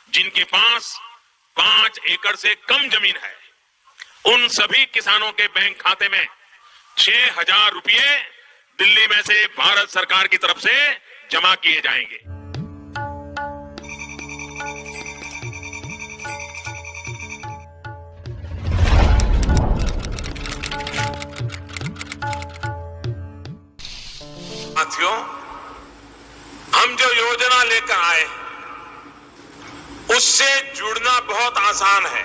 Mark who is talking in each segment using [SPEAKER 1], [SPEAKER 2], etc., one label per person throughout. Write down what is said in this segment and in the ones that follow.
[SPEAKER 1] जिनके पास 5 एकड़ से कम जमीन है, उन सभी किसानों के बैंक खाते में 6,000 रुपये दिल्ली में से भारत सरकार की तरफ से जमा किए जाएंगे। साथियों, हम जो योजना लेकर आए उससे जुड़ना बहुत आसान है।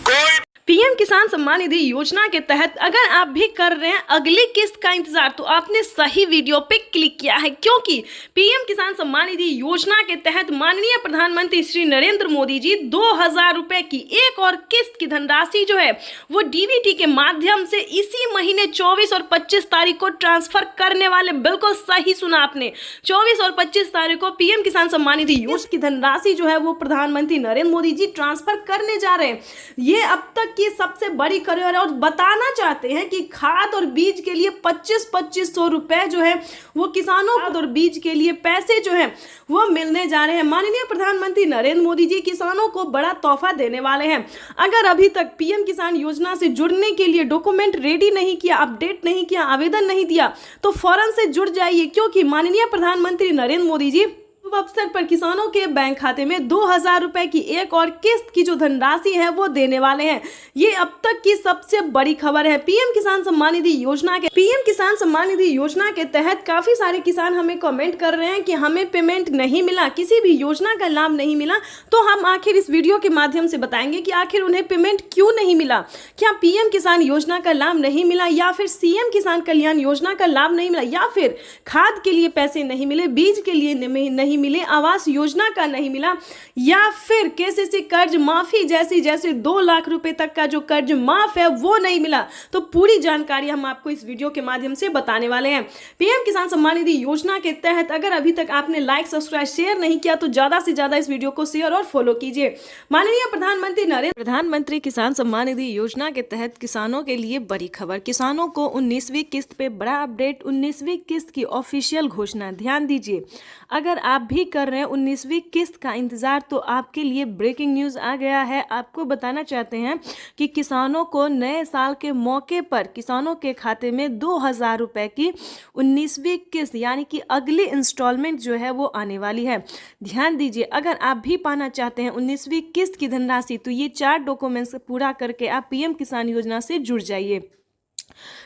[SPEAKER 1] कोई
[SPEAKER 2] पीएम किसान सम्मान निधि योजना के तहत अगर आप भी कर रहे हैं अगली किस्त का इंतजार, तो आपने सही वीडियो पे क्लिक किया है, क्योंकि पीएम किसान सम्मान निधि योजना के तहत माननीय प्रधानमंत्री श्री नरेंद्र मोदी जी 2,000 रुपए की एक और किस्त की धनराशि जो है वो डीबीटी के माध्यम से इसी महीने 24 और 25 तारीख को ट्रांसफर करने वाले। बिल्कुल सही सुना आपने, 24 और 25 तारीख को पीएम किसान सम्मान निधि योजना की धनराशि जो है वो प्रधानमंत्री नरेंद्र मोदी जी ट्रांसफर करने जा रहे हैं। ये अब तक की सबसे बड़ी खबर है और बताना चाहते हैं कि खाद और बीज के लिए 2500 रुपए जो है वो किसानों खाद और बीज के लिए पैसे जो है वो मिलने जा रहे हैं। माननीय प्रधानमंत्री नरेंद्र मोदी जी किसानों को बड़ा तोहफा देने वाले हैं। अगर अभी तक पीएम किसान योजना से जुड़ने के लिए डॉक्यूमेंट रेडी नहीं किया, अपडेट नहीं किया, आवेदन नहीं दिया, तो फौरन से जुड़ जाइए, क्योंकि माननीय प्रधानमंत्री नरेंद्र मोदी जी अवसर पर किसानों के बैंक खाते में 2,000 रुपए की एक और किस्त की जो धनराशि है वो देने वाले हैं। ये अब तक की सबसे बड़ी खबर है पीएम किसान सम्मान निधि योजना के। पीएम किसान सम्मान निधि योजना के तहत काफी सारे किसान हमें कमेंट कर रहे हैं कि हमें पेमेंट नहीं मिला, किसी भी योजना का लाभ नहीं मिला। तो हम आखिर इस वीडियो के माध्यम से बताएंगे कि आखिर उन्हें पेमेंट क्यों नहीं मिला। क्या पीएम किसान योजना का लाभ नहीं मिला, या फिर सीएम किसान कल्याण योजना का लाभ नहीं मिला, या फिर खाद के लिए पैसे नहीं मिले, बीज के लिए नहीं मिले, आवास योजना का नहीं मिला, या फिर केसीसी कर्ज माफी जैसे 2 लाख रुपए तक का जो कर्ज माफ है वो नहीं मिला। तो पूरी जानकारी हम आपको इस वीडियो के माध्यम से बताने वाले हैं। पीएम किसान सम्मान निधि योजना के तहत अगर अभी तक आपने लाइक, सब्सक्राइब, शेयर नहीं किया तो ज्यादा से ज्यादा इस वीडियो को शेयर और फॉलो कीजिए। माननीय प्रधानमंत्री किसान सम्मान निधि योजना के तहत किसानों के लिए बड़ी खबर। किसानों को 19वीं किस्त पे बड़ा अपडेट, 19वीं किस्त की ऑफिशियल घोषणा। ध्यान दीजिए, अगर आप भी कर रहे हैं 19वीं किस्त का इंतजार तो आपके लिए ब्रेकिंग न्यूज आ गया है। आपको बताना चाहते हैं कि किसानों को नए साल के मौके पर किसानों के खाते में 2,000 रुपए की 19वीं किस्त यानी कि अगली इंस्टॉलमेंट जो है वो आने वाली है। ध्यान दीजिए, अगर आप भी पाना चाहते हैं 19वीं किस्त की धनराशि तो ये 4 डॉक्यूमेंट्स पूरा करके आप पीएम किसान योजना से जुड़ जाइए।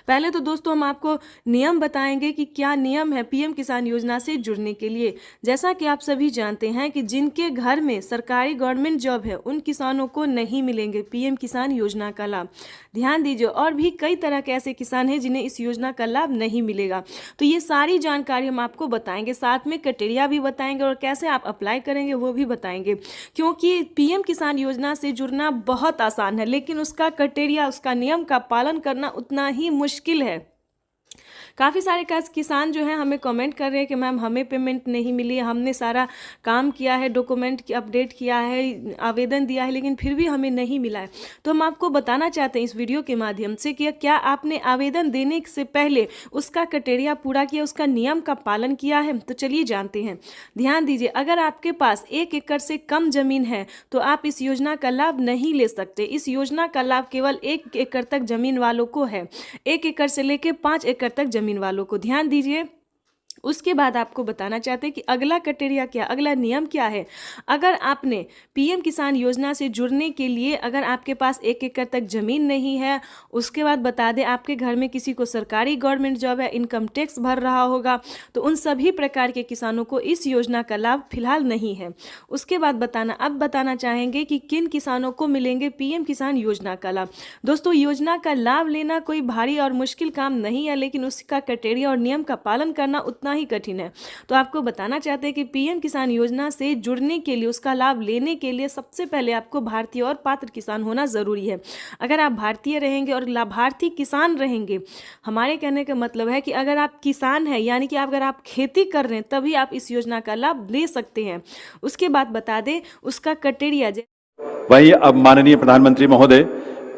[SPEAKER 2] पहले तो दोस्तों हम आपको नियम बताएंगे कि क्या नियम है पीएम किसान योजना से जुड़ने के लिए। जैसा कि आप सभी जानते हैं कि जिनके घर में सरकारी गवर्नमेंट जॉब है उन किसानों को नहीं मिलेंगे पीएम किसान योजना का लाभ। ध्यान दीजिए, और भी कई तरह के ऐसे किसान हैं जिन्हें इस योजना का लाभ नहीं मिलेगा। तो ये सारी जानकारी हम आपको बताएंगे, साथ में क्राइटेरिया भी बताएंगे और कैसे आप अप्लाई करेंगे वो भी बताएंगे। क्योंकि पीएम किसान योजना से जुड़ना बहुत आसान है, लेकिन उसका क्राइटेरिया, उसका नियम का पालन करना उतना ही मुश्किल है। काफ़ी सारे किसान जो हैं हमें कमेंट कर रहे हैं कि मैम हमें पेमेंट नहीं मिली, हमने सारा काम किया है, डॉक्यूमेंट की अपडेट किया है, आवेदन दिया है, लेकिन फिर भी हमें नहीं मिला है। तो हम आपको बताना चाहते हैं इस वीडियो के माध्यम से कि क्या आपने आवेदन देने से पहले उसका क्राइटेरिया पूरा किया, उसका नियम का पालन किया है। तो चलिए जानते हैं। ध्यान दीजिए, अगर आपके पास 1 एकड़ से कम जमीन है तो आप इस योजना का लाभ नहीं ले सकते। इस योजना का लाभ केवल 1 एकड़ तक जमीन वालों को है, 1 एकड़ से लेकर 5 एकड़ तक जमीन वालों को। ध्यान दीजिए, उसके बाद आपको बताना चाहते हैं कि अगला क्राइटेरिया क्या, अगला नियम क्या है। अगर आपने पीएम किसान योजना से जुड़ने के लिए अगर आपके पास 1 एकड़ तक जमीन नहीं है, उसके बाद बता दें आपके घर में किसी को सरकारी गवर्नमेंट जॉब है, इनकम टैक्स भर रहा होगा, तो उन सभी प्रकार के किसानों को इस योजना का लाभ फिलहाल नहीं है। उसके बाद बताना चाहेंगे कि किन किसानों को मिलेंगे पीएम किसान योजना का लाभ। दोस्तों, योजना का लाभ लेना कोई भारी और मुश्किल काम नहीं है, लेकिन उसका क्राइटेरिया और नियम का पालन करना उतना ही कठिन है। तो आपको बताना चाहते हैं कि पीएम किसान योजना से जुड़ने के लिए, उसका लाभ लेने के लिए सबसे पहले आपको भारतीय और पात्र किसान होना जरूरी है। अगर आप भारतीय रहेंगे और लाभार्थी किसान रहेंगे, हमारे कहने का मतलब है कि अगर आप किसान हैं यानी कि अगर आप खेती कर रहे हैं तभी आप इस योजना का लाभ ले सकते हैं। उसके बाद बता दें उसका क्राइटेरिया।
[SPEAKER 3] वही अब माननीय प्रधानमंत्री महोदय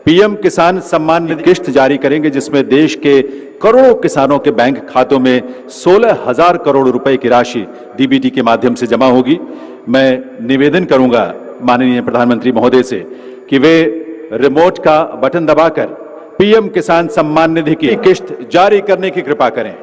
[SPEAKER 3] पीएम किसान सम्मान निधि किस्त जारी करेंगे, जिसमें देश के करोड़ों किसानों के बैंक खातों में 16,000 करोड़ रुपए की राशि डीबीटी के माध्यम से जमा होगी। मैं निवेदन करूंगा माननीय प्रधानमंत्री महोदय से कि वे रिमोट का बटन दबाकर पीएम किसान सम्मान निधि की किस्त जारी करने की कृपा करें।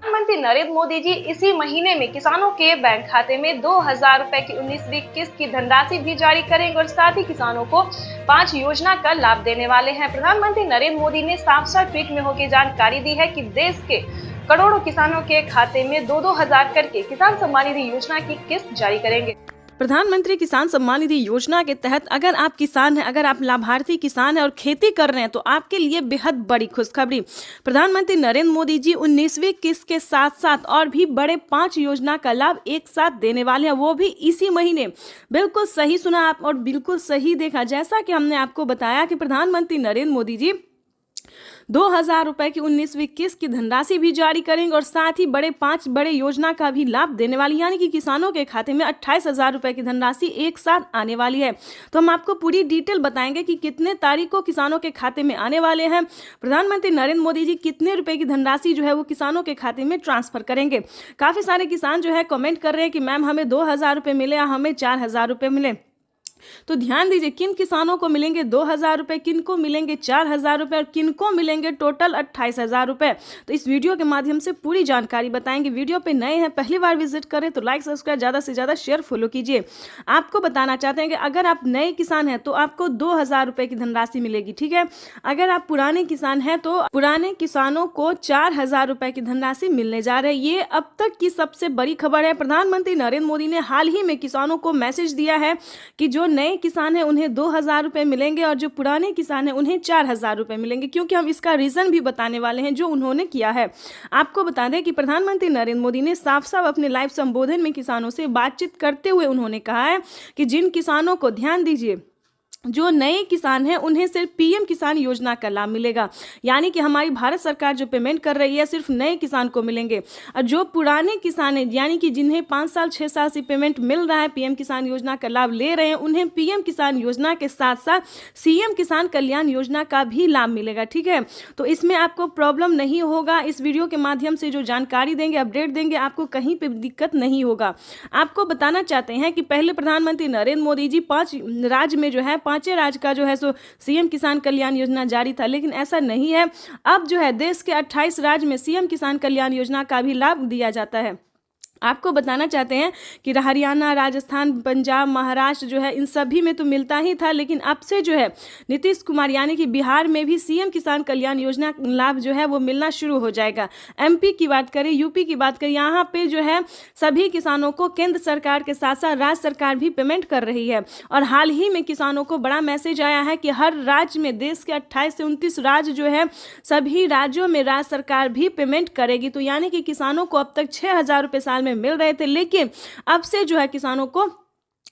[SPEAKER 2] प्रधानमंत्री नरेंद्र मोदी जी इसी महीने में किसानों के बैंक खाते में 2,000 रुपए की 19वीं किस्त की धनराशि भी जारी करेंगे और साथ ही किसानों को 5 योजना का लाभ देने वाले हैं। प्रधानमंत्री नरेंद्र मोदी ने साफ-साफ ट्वीट में होकर जानकारी दी है कि देश के करोड़ों किसानों के खाते में 2-2 हजार करके किसान सम्मान निधि योजना की किस्त जारी करेंगे। प्रधानमंत्री किसान सम्मान निधि योजना के तहत अगर आप किसान हैं, अगर आप लाभार्थी किसान हैं और खेती कर रहे हैं तो आपके लिए बेहद बड़ी खुशखबरी। प्रधानमंत्री नरेंद्र मोदी जी 19वीं किस्त के साथ साथ और भी बड़े 5 योजना का लाभ एक साथ देने वाले हैं, वो भी इसी महीने। बिल्कुल सही सुना आप और बिल्कुल सही देखा। जैसा कि हमने आपको बताया कि प्रधानमंत्री नरेंद्र मोदी जी 2,000 रुपए की 19वीं किस्त की धनराशि भी जारी करेंगे और साथ ही 5 बड़े योजना का भी लाभ देने वाली, यानी कि किसानों के खाते में 28,000 रुपए की धनराशि एक साथ आने वाली है। तो हम आपको पूरी डिटेल बताएंगे कि कितने तारीख को किसानों के खाते में आने वाले हैं। प्रधानमंत्री नरेंद्र मोदी जी कितने रुपए की धनराशि जो है वो किसानों के खाते में ट्रांसफर करेंगे। काफी सारे किसान जो है कमेंट कर रहे हैं कि मैम हमें 2,000 रुपए मिले या हमें 4,000 रुपए मिले। तो ध्यान दीजिए किन किसानों को मिलेंगे 2,000 रुपए, किन को मिलेंगे 4,000 रुपए और किन को मिलेंगे टोटल 28,000 रुपए। तो इस वीडियो के माध्यम से पूरी जानकारी बताएंगे। वीडियो पे नए हैं, पहली बार विजिट करें तो लाइक सब्सक्राइब ज़्यादा से ज़्यादा शेयर फॉलो कीजिए। आपको बताना चाहते हैं कि अगर आप नए किसान हैं तो आपको 2,000 रुपए की धनराशि मिलेगी, ठीक है। अगर आप पुराने किसान हैं तो पुराने किसानों को 4,000 रुपए की धनराशि मिलने जा रही है। ये अब तक की सबसे बड़ी खबर है। प्रधानमंत्री नरेंद्र मोदी ने हाल ही में किसानों को मैसेज दिया है कि जो नए किसान हैं उन्हें 2,000 रुपए मिलेंगे और जो पुराने किसान हैं उन्हें 4,000 रुपए मिलेंगे, क्योंकि हम इसका रीजन भी बताने वाले हैं जो उन्होंने किया है। आपको बता दें कि प्रधानमंत्री नरेंद्र मोदी ने साफ साफ अपने लाइव संबोधन में किसानों से बातचीत करते हुए उन्होंने कहा है कि जिन किसानों को, ध्यान दीजिए, जो नए किसान हैं उन्हें सिर्फ पीएम किसान योजना का लाभ मिलेगा, यानी कि हमारी भारत सरकार जो पेमेंट कर रही है सिर्फ नए किसान को मिलेंगे। और जो पुराने किसान हैं, यानी कि जिन्हें 5 साल 6 साल से पेमेंट मिल रहा है, पीएम किसान योजना का लाभ ले रहे हैं, उन्हें पीएम किसान योजना के साथ साथ सीएम किसान कल्याण योजना का भी लाभ मिलेगा, ठीक है। तो इसमें आपको प्रॉब्लम नहीं होगा। इस वीडियो के माध्यम से जो जानकारी देंगे, अपडेट देंगे, आपको कहीं पर दिक्कत नहीं होगा। आपको बताना चाहते हैं कि पहले प्रधानमंत्री नरेंद्र मोदी जी 5 राज्य में जो है 5 राज्य का जो है सो सीएम किसान कल्याण योजना जारी था, लेकिन ऐसा नहीं है। अब जो है देश के 28 राज्य में सीएम किसान कल्याण योजना का भी लाभ दिया जाता है। आपको बताना चाहते हैं कि हरियाणा, राजस्थान, पंजाब, महाराष्ट्र जो है इन सभी में तो मिलता ही था, लेकिन अब से जो है नीतीश कुमार यानी कि बिहार में भी सीएम किसान कल्याण योजना लाभ जो है वो मिलना शुरू हो जाएगा। एमपी की बात करें, यूपी की बात करें, यहाँ पे जो है सभी किसानों को केंद्र सरकार के साथ साथ राज्य सरकार भी पेमेंट कर रही है। और हाल ही में किसानों को बड़ा मैसेज आया है कि हर राज्य में, देश के 28 से 29 राज्य जो है, सभी राज्यों में राज्य सरकार भी पेमेंट करेगी। तो यानी कि किसानों को अब तक 6,000 रुपये साल में मिल रहे थे, लेकिन अब से जो है किसानों को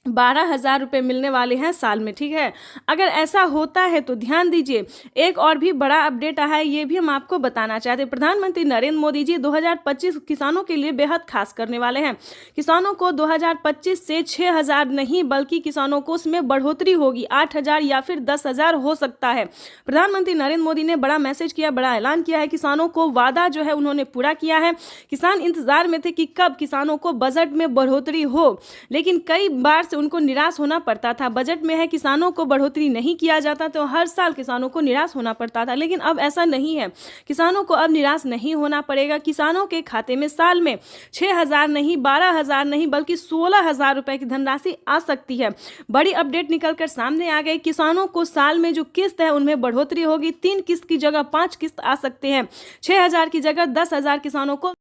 [SPEAKER 2] 12,000 रुपये मिलने वाले हैं साल में, ठीक है। अगर ऐसा होता है तो ध्यान दीजिए, एक और भी बड़ा अपडेट आया है, ये भी हम आपको बताना चाहते हैं। प्रधानमंत्री नरेंद्र मोदी जी 2025 किसानों के लिए बेहद खास करने वाले हैं। किसानों को 2025 से 6,000 नहीं बल्कि किसानों को उसमें बढ़ोतरी होगी, 8,000 या फिर 10,000 हो सकता है। प्रधानमंत्री नरेंद्र मोदी ने बड़ा मैसेज किया, बड़ा ऐलान किया है। किसानों को वादा जो है उन्होंने पूरा किया है। किसान इंतजार में थे कि कब किसानों को बजट में बढ़ोतरी हो, लेकिन कई बार से उनको निराश होना पड़ता था। बजट में है किसानों को बढ़ोतरी नहीं किया जाता तो हर साल किसानों को निराश होना पड़ता था, लेकिन अब ऐसा नहीं है। किसानों को अब निराश नहीं होना पड़ेगा। किसानों के खाते में साल में 6,000 नहीं, 12,000 नहीं बल्कि 16,000 रुपए की धनराशि आ सकती है। बड़ी अपडेट निकलकर सामने आ गई। किसानों को साल में जो किस्त है उनमें बढ़ोतरी होगी। 3 किस्त की जगह 5 किस्त आ सकते हैं। 6,000 की जगह 10,000 किसानों को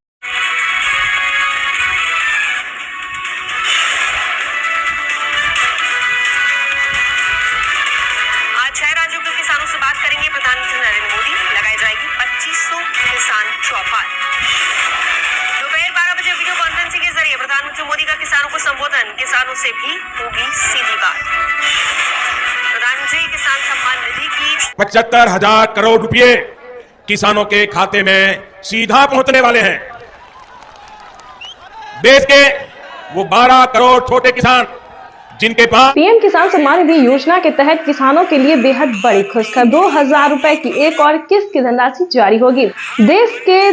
[SPEAKER 4] प्रधानमंत्री नरेंद्र मोदी लगाई जाएगी 2500 किसान चौपाल। दोपहर 12 बजे वीडियो कॉन्फ्रेंसिंग के जरिए प्रधानमंत्री मोदी का किसानों को संबोधन। किसानों से भी होगी सीधी बात। प्रधानमंत्री किसान सम्मान निधि की
[SPEAKER 1] 75,000 करोड़ रुपए किसानों के खाते में सीधा पहुंचने वाले हैं। देश के वो 12 करोड़ छोटे किसान जिनके पास
[SPEAKER 2] पीएम किसान सम्मान निधि योजना के तहत किसानों के लिए बेहद बड़ी खुशखबरी, 2000 रुपए की एक और किस्त की धनराशि जारी होगी। देश के